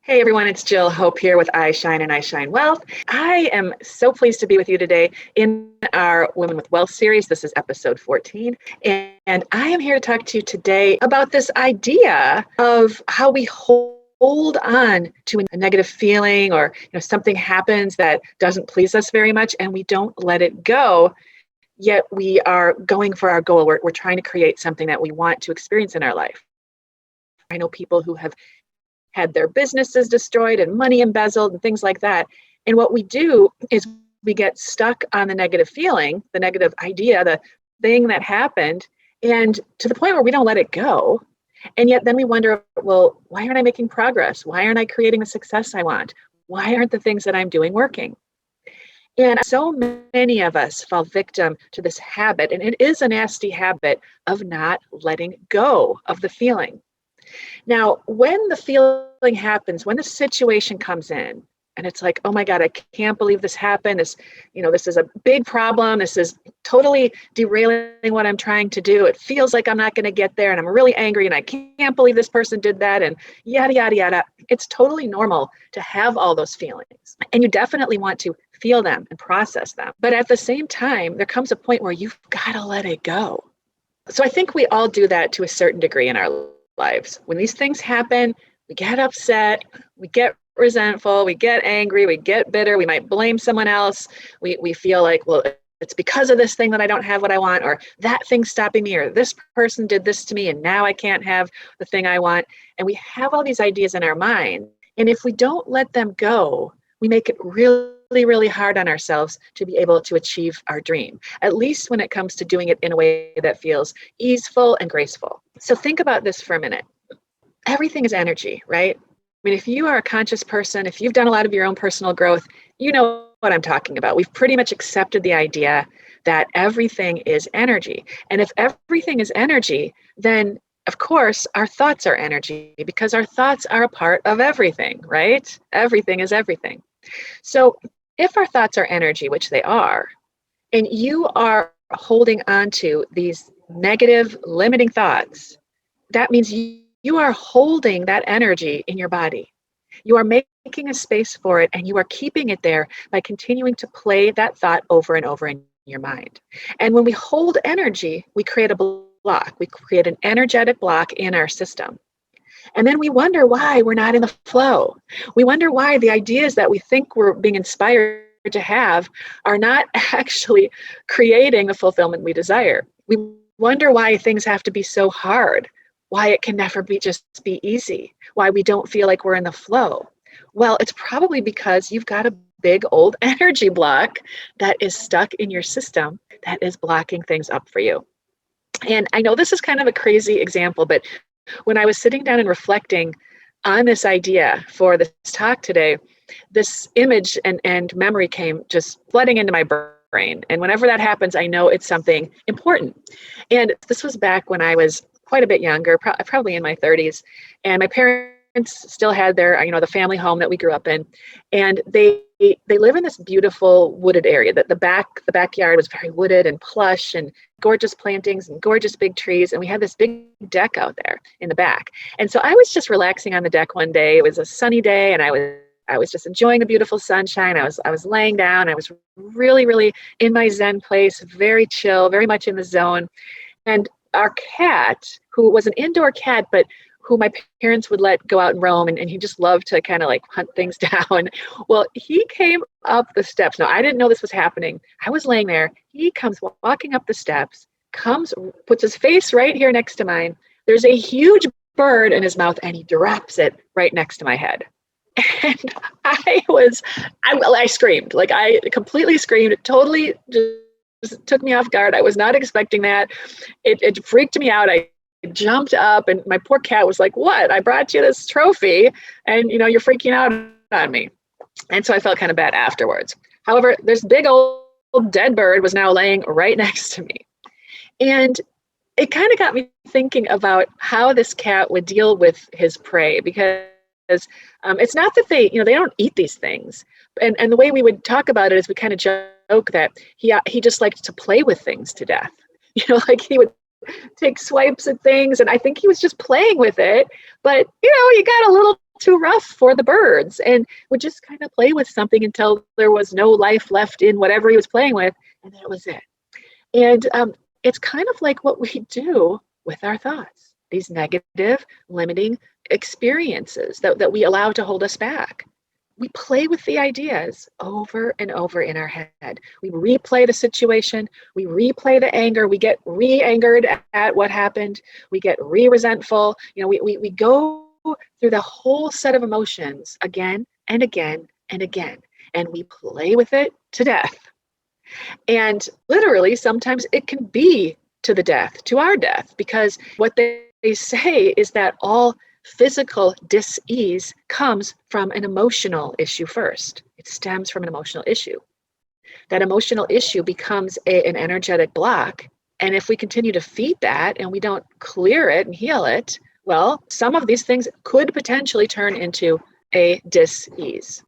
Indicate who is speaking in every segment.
Speaker 1: Hey everyone, it's Jill Hope here with I Shine and I Shine Wealth. I am so pleased to be with you today in our Women with Wealth series. This is episode 14. And I am here to talk to you today about this idea of how we hold on to a negative feeling or something happens that doesn't please us very much and we don't let it go. Yet we are going for our goal. We're trying to create something that we want to experience in our life. I know people who have had their businesses destroyed and money embezzled and things like that. And what we do is we get stuck on the negative feeling, the negative idea, the thing that happened, and to the point where we don't let it go. And yet then we wonder, well, why aren't I making progress? Why aren't I creating the success I want? Why aren't the things that I'm doing working? And so many of us fall victim to this habit, and it is a nasty habit of not letting go of the feeling. Now, when the feeling happens, when the situation comes in, and it's like, oh my God, I can't believe this happened. This is a big problem. This is totally derailing what I'm trying to do. It feels like I'm not going to get there, and I'm really angry, and I can't believe this person did that, and yada, yada, yada. It's totally normal to have all those feelings, and you definitely want to feel them and process them. But at the same time, there comes a point where you've got to let it go. So I think we all do that to a certain degree in our lives. When these things happen, we get upset, we get resentful, we get angry, we get bitter, we might blame someone else. We feel like, well, it's because of this thing that I don't have what I want, or that thing's stopping me, or this person did this to me and now I can't have the thing I want. And we have all these ideas in our mind. And if we don't let them go, we make it really hard on ourselves to be able to achieve our dream, at least when it comes to doing it in a way that feels easeful and graceful. So think about this for a minute. Everything is energy, right? I mean, if you are a conscious person, if you've done a lot of your own personal growth, you know what I'm talking about. We've pretty much accepted the idea that everything is energy. And if everything is energy, then of course, our thoughts are energy because our thoughts are a part of everything, right? Everything is everything. So if our thoughts are energy, which they are, and you are holding on to these negative, limiting thoughts, that means you are holding that energy in your body. You are making a space for it, and you are keeping it there by continuing to play that thought over and over in your mind. And when we hold energy, we create a block. We create an energetic block in our system. And then we wonder why we're not in the flow. We wonder why the ideas that we think we're being inspired to have are not actually creating the fulfillment we desire. We wonder why things have to be so hard, why it can never be easy, why we don't feel like we're in the flow. Well, it's probably because you've got a big old energy block that is stuck in your system that is blocking things up for you. And I know this is kind of a crazy example, but when I was sitting down and reflecting on this idea for this talk today, this image and memory came just flooding into my brain. And whenever that happens, I know it's something important. And this was back when I was quite a bit younger, probably in my 30s. And my parents still had their, the family home that we grew up in. And they live in this beautiful wooded area. That the backyard was very wooded and plush and gorgeous plantings and gorgeous big trees. And we had this big deck out there in the back. And so I was just relaxing on the deck one day. It was a sunny day, and I was just enjoying the beautiful sunshine. I was laying down. I was really in my Zen place, very chill, very much in the zone. And our cat, who was an indoor cat, but who my parents would let go out and roam, and he just loved to kind of like hunt things down. Well, he came up the steps. Now, I didn't know this was happening. I was laying there. He comes walking up the steps, puts his face right here next to mine. There's a huge bird in his mouth, and he drops it right next to my head. And I screamed. Like, I completely screamed. It totally just took me off guard. I was not expecting that. It freaked me out. I jumped up, and my poor cat was like, "What? I brought you this trophy, and you're freaking out on me." And so I felt kind of bad afterwards. However, this big old dead bird was now laying right next to me. And it kind of got me thinking about how this cat would deal with his prey, because it's not that they don't eat these things. And the way we would talk about it is we kind of joke that he just liked to play with things to death. Like he would take swipes at things, and I think he was just playing with it. But you got a little too rough for the birds and would just kind of play with something until there was no life left in whatever he was playing with, and that was it. And it's kind of like what we do with our thoughts, these negative, limiting experiences that we allow to hold us back. We play with the ideas over and over in our head. We replay the situation, we replay the anger, we get re-angered at what happened, we get re-resentful. We go through the whole set of emotions again and again and again, and we play with it to death. And literally, sometimes it can be to the death, to our death, because what they say is that all physical dis-ease comes from an emotional issue first. It stems from an emotional issue. That emotional issue becomes an energetic block. And if we continue to feed that and we don't clear it and heal it, well, some of these things could potentially turn into a dis-ease.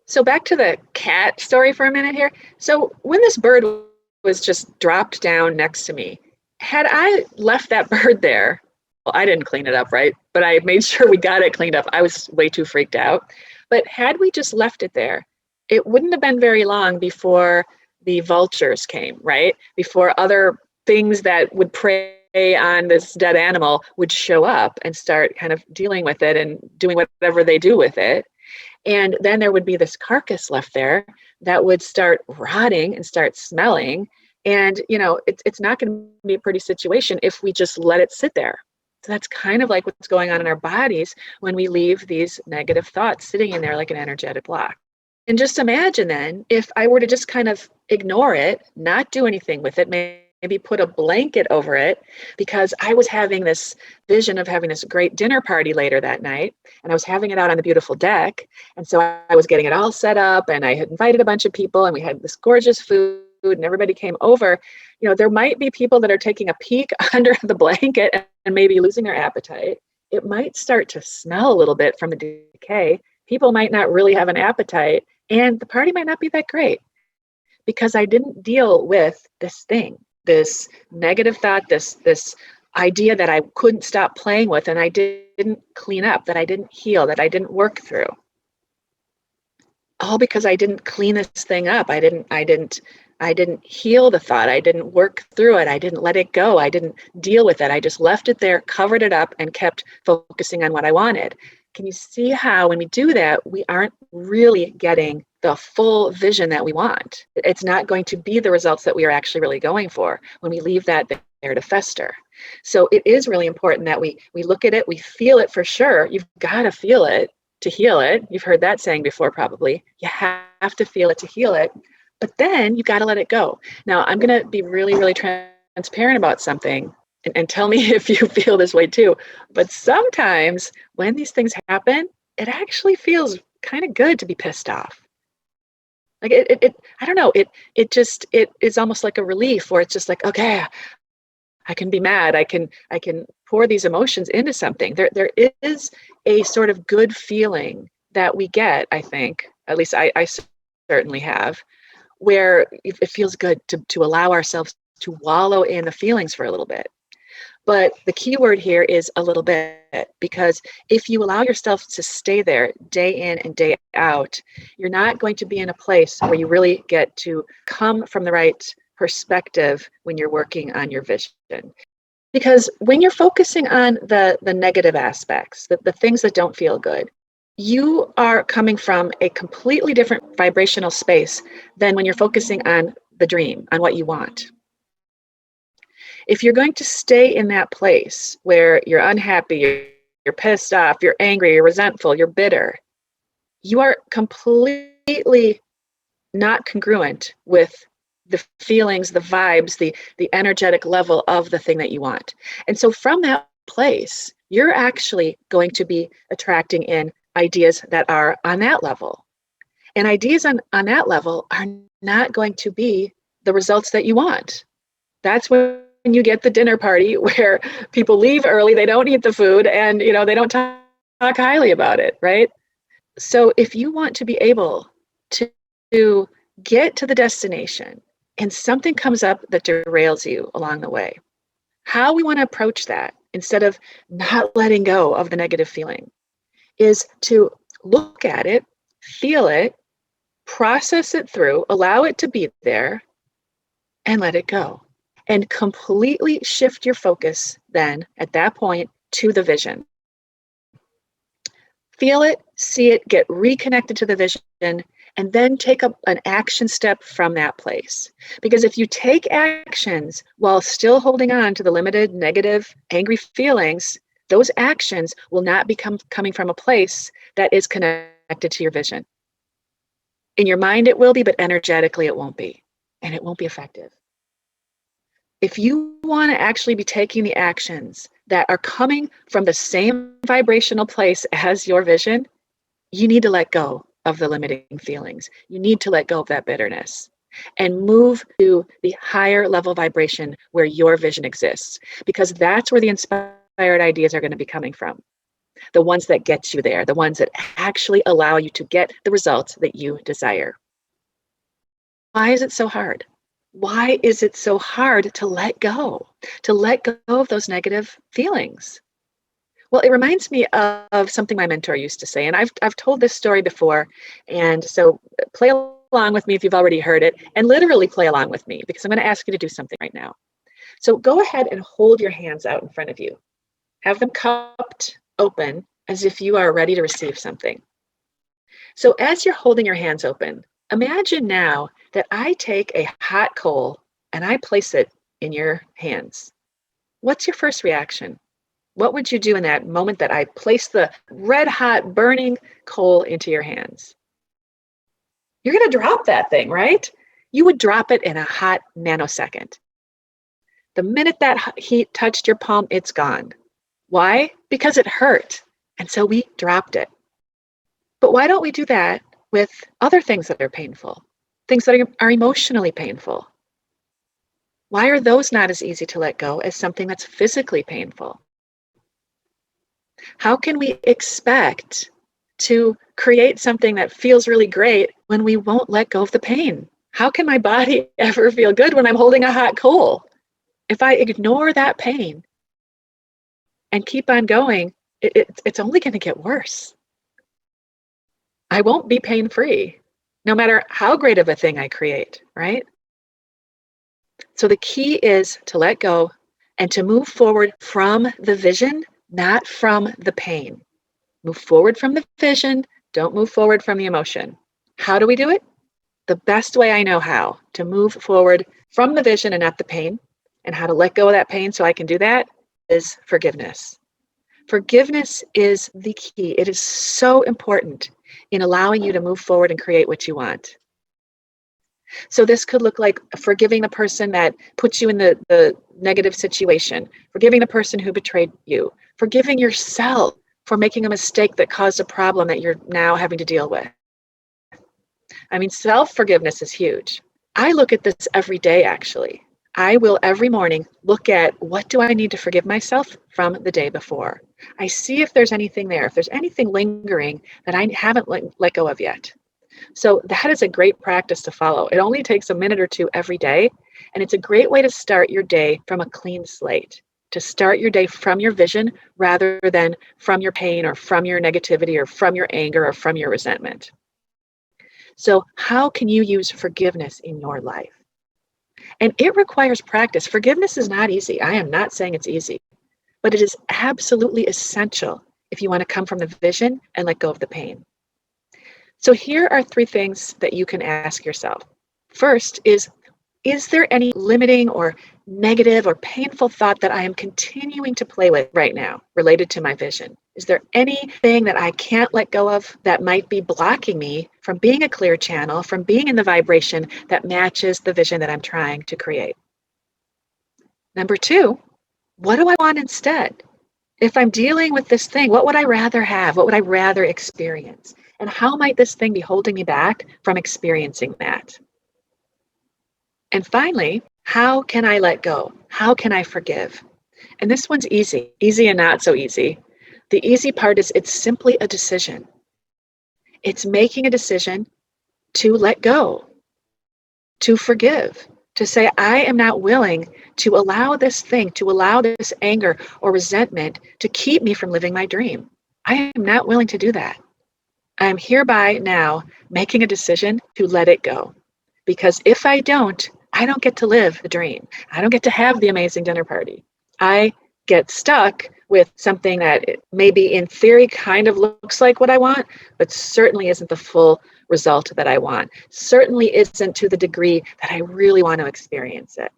Speaker 1: So back to the cat story for a minute here. So when this bird was just dropped down next to me, had I left that bird there, well, I didn't clean it up, right? But I made sure we got it cleaned up. I was way too freaked out. But had we just left it there, it wouldn't have been very long before the vultures came, right? Before other things that would prey on this dead animal would show up and start kind of dealing with it and doing whatever they do with it. And then there would be this carcass left there that would start rotting and start smelling. And, it's not going to be a pretty situation if we just let it sit there. So that's kind of like what's going on in our bodies when we leave these negative thoughts sitting in there like an energetic block. And just imagine then, if I were to just kind of ignore it, not do anything with it, maybe put a blanket over it, because I was having this vision of having this great dinner party later that night, and I was having it out on the beautiful deck. And so I was getting it all set up, and I had invited a bunch of people, and we had this gorgeous food, and everybody came over. There might be people that are taking a peek under the blanket and maybe losing their appetite. It might start to smell a little bit from the decay. People might not really have an appetite, and the party might not be that great because I didn't deal with this thing, this negative thought, this idea that I couldn't stop playing with, and I didn't clean up, that I didn't heal, that I didn't work through. All because I didn't clean this thing up. I didn't heal the thought. I didn't work through it. I didn't let it go. I didn't deal with it. I just left it there, covered it up, and kept focusing on what I wanted. Can you see how when we do that, we aren't really getting the full vision that we want? It's not going to be the results that we are actually really going for when we leave that there to fester. So it is really important that we look at it, we feel it for sure. You've got to feel it to heal it. You've heard that saying before, probably. You have to feel it to heal it. But then you got to let it go. Now, I'm going to be really, really transparent about something, and tell me if you feel this way too. But sometimes when these things happen, it actually feels kind of good to be pissed off. Like I don't know, it is almost like a relief, where it's just like, okay, I can be mad. I can pour these emotions into something. There is a sort of good feeling that we get, I think, at least I certainly have, where it feels good to allow ourselves to wallow in the feelings for a little bit. But the key word here is a little bit, because if you allow yourself to stay there day in and day out, you're not going to be in a place where you really get to come from the right perspective when you're working on your vision. Because when you're focusing on the negative aspects, the things that don't feel good, you are coming from a completely different vibrational space than when you're focusing on the dream, on what you want. If you're going to stay in that place where you're unhappy, you're pissed off, you're angry, you're resentful, you're bitter, you are completely not congruent with the feelings, the vibes, the energetic level of the thing that you want. And so from that place, you're actually going to be attracting in ideas that are on that level. And ideas on that level are not going to be the results that you want. That's when you get the dinner party where people leave early, they don't eat the food, and they don't talk highly about it, right? So if you want to be able to get to the destination and something comes up that derails you along the way, how we want to approach that, instead of not letting go of the negative feeling, is to look at it, feel it, process it through, allow it to be there, and let it go. And completely shift your focus then at that point to the vision. Feel it, see it, get reconnected to the vision, and then take up an action step from that place. Because if you take actions while still holding on to the limited, negative, angry feelings, those actions will not be coming from a place that is connected to your vision. In your mind, it will be, but energetically, it won't be. And it won't be effective. If you want to actually be taking the actions that are coming from the same vibrational place as your vision, you need to let go of the limiting feelings. You need to let go of that bitterness and move to the higher level vibration where your vision exists, because that's where the inspired ideas are going to be coming from. The ones that get you there, the ones that actually allow you to get the results that you desire. Why is it so hard? Why is it so hard to let go of those negative feelings? Well, it reminds me of something my mentor used to say, and I've told this story before, and so play along with me if you've already heard it, and literally play along with me, because I'm going to ask you to do something right now. So go ahead and hold your hands out in front of you. Have them cupped open as if you are ready to receive something. So as you're holding your hands open, imagine now that I take a hot coal and I place it in your hands. What's your first reaction? What would you do in that moment that I place the red hot burning coal into your hands? You're going to drop that thing, right? You would drop it in a hot nanosecond. The minute that heat touched your palm, it's gone. Why? Because it hurt. And so we dropped it. But why don't we do that with other things that are painful, things that are emotionally painful? Why are those not as easy to let go as something that's physically painful? How can we expect to create something that feels really great when we won't let go of the pain? How can my body ever feel good when I'm holding a hot coal? If I ignore that pain and keep on going, it's only going to get worse. I won't be pain-free, no matter how great of a thing I create, right? So the key is to let go and to move forward from the vision, not from the pain. Move forward from the vision, don't move forward from the emotion. How do we do it? The best way I know how to move forward from the vision and not the pain, and how to let go of that pain so I can do that, is forgiveness. Forgiveness is the key. It is so important in allowing you to move forward and create what you want. So this could look like forgiving the person that puts you in the negative situation, forgiving the person who betrayed you, forgiving yourself for making a mistake that caused a problem that you're now having to deal with. I mean, self-forgiveness is huge. I look at this every day, actually. I will every morning look at, what do I need to forgive myself from the day before? I see if there's anything there, if there's anything lingering that I haven't let go of yet. So that is a great practice to follow. It only takes a minute or two every day, and it's a great way to start your day from a clean slate, to start your day from your vision rather than from your pain or from your negativity or from your anger or from your resentment. So how can you use forgiveness in your life? And it requires practice. Forgiveness is not easy. I am not saying it's easy, but it is absolutely essential if you want to come from the vision and let go of the pain. So here are 3 things that you can ask yourself. First is there any limiting or negative or painful thought that I am continuing to play with right now related to my vision? Is there anything that I can't let go of that might be blocking me from being a clear channel, from being in the vibration that matches the vision that I'm trying to create? Number 2, what do I want instead? If I'm dealing with this thing, what would I rather have? What would I rather experience? And how might this thing be holding me back from experiencing that? And finally, how can I let go? How can I forgive? And this one's easy and not so easy. The easy part is it's simply a decision. It's making a decision to let go, to forgive, to say, I am not willing to allow this thing, to allow this anger or resentment to keep me from living my dream. I am not willing to do that. I am hereby now making a decision to let it go. Because if I don't get to live the dream. I don't get to have the amazing dinner party. I get stuck with something that maybe in theory kind of looks like what I want, but certainly isn't the full result that I want. Certainly isn't to the degree that I really want to experience it.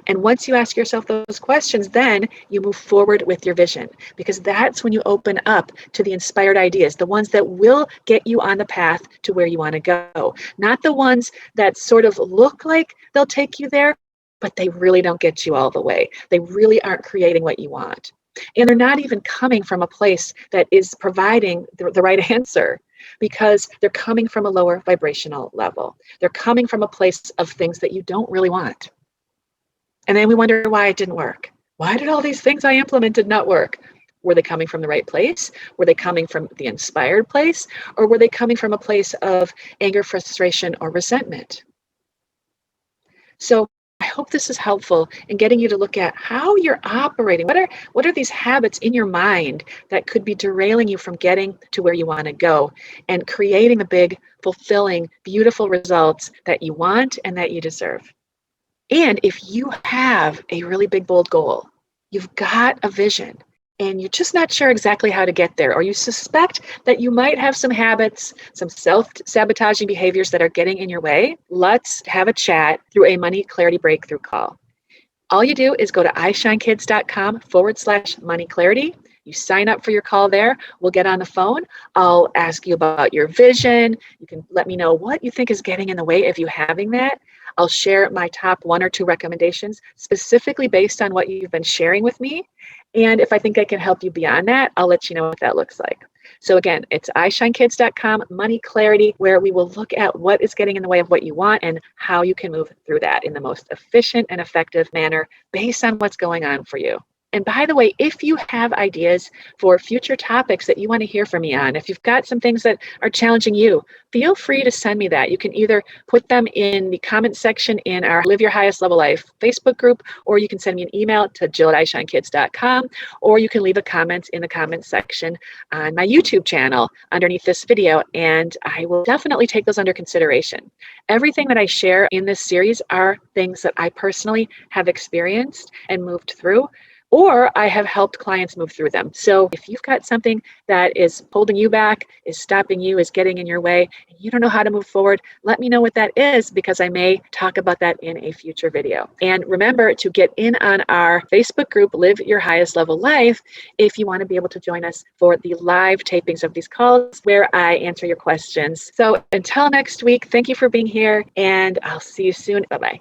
Speaker 1: And once you ask yourself those questions, then you move forward with your vision, because that's when you open up to the inspired ideas, the ones that will get you on the path to where you want to go, not the ones that sort of look like they'll take you there, but they really don't get you all the way. They really aren't creating what you want. And they're not even coming from a place that is providing the right answer, because they're coming from a lower vibrational level. They're coming from a place of things that you don't really want. And then we wonder why it didn't work. Why did all these things I implemented not work? Were they coming from the right place? Were they coming from the inspired place? Or were they coming from a place of anger, frustration, or resentment? So I hope this is helpful in getting you to look at how you're operating. What are these habits in your mind that could be derailing you from getting to where you want to go and creating the big, fulfilling, beautiful results that you want and that you deserve? And if you have a really big, bold goal, you've got a vision, and you're just not sure exactly how to get there, or you suspect that you might have some habits, some self-sabotaging behaviors that are getting in your way, let's have a chat through a Money Clarity Breakthrough call. All you do is go to ishinekids.com/money clarity. You sign up for your call there. We'll get on the phone. I'll ask you about your vision. You can let me know what you think is getting in the way of you having that. I'll share my top 1 or 2 recommendations specifically based on what you've been sharing with me. And if I think I can help you beyond that, I'll let you know what that looks like. So again, it's ishinekids.com, Money Clarity, where we will look at what is getting in the way of what you want and how you can move through that in the most efficient and effective manner based on what's going on for you. And by the way, if you have ideas for future topics that you want to hear from me on, if you've got some things that are challenging you, feel free to send me that. You can either put them in the comment section in our Live Your Highest Level Life Facebook group, or you can send me an email to jill@ishinekids.com, or you can leave a comment in the comment section on my YouTube channel underneath this video, and I will definitely take those under consideration. Everything that I share in this series are things that I personally have experienced and moved through, or I have helped clients move through them. So if you've got something that is holding you back, is stopping you, is getting in your way, and you don't know how to move forward, let me know what that is, because I may talk about that in a future video. And remember to get in on our Facebook group, Live Your Highest Level Life, if you want to be able to join us for the live tapings of these calls where I answer your questions. So until next week, thank you for being here, and I'll see you soon. Bye-bye.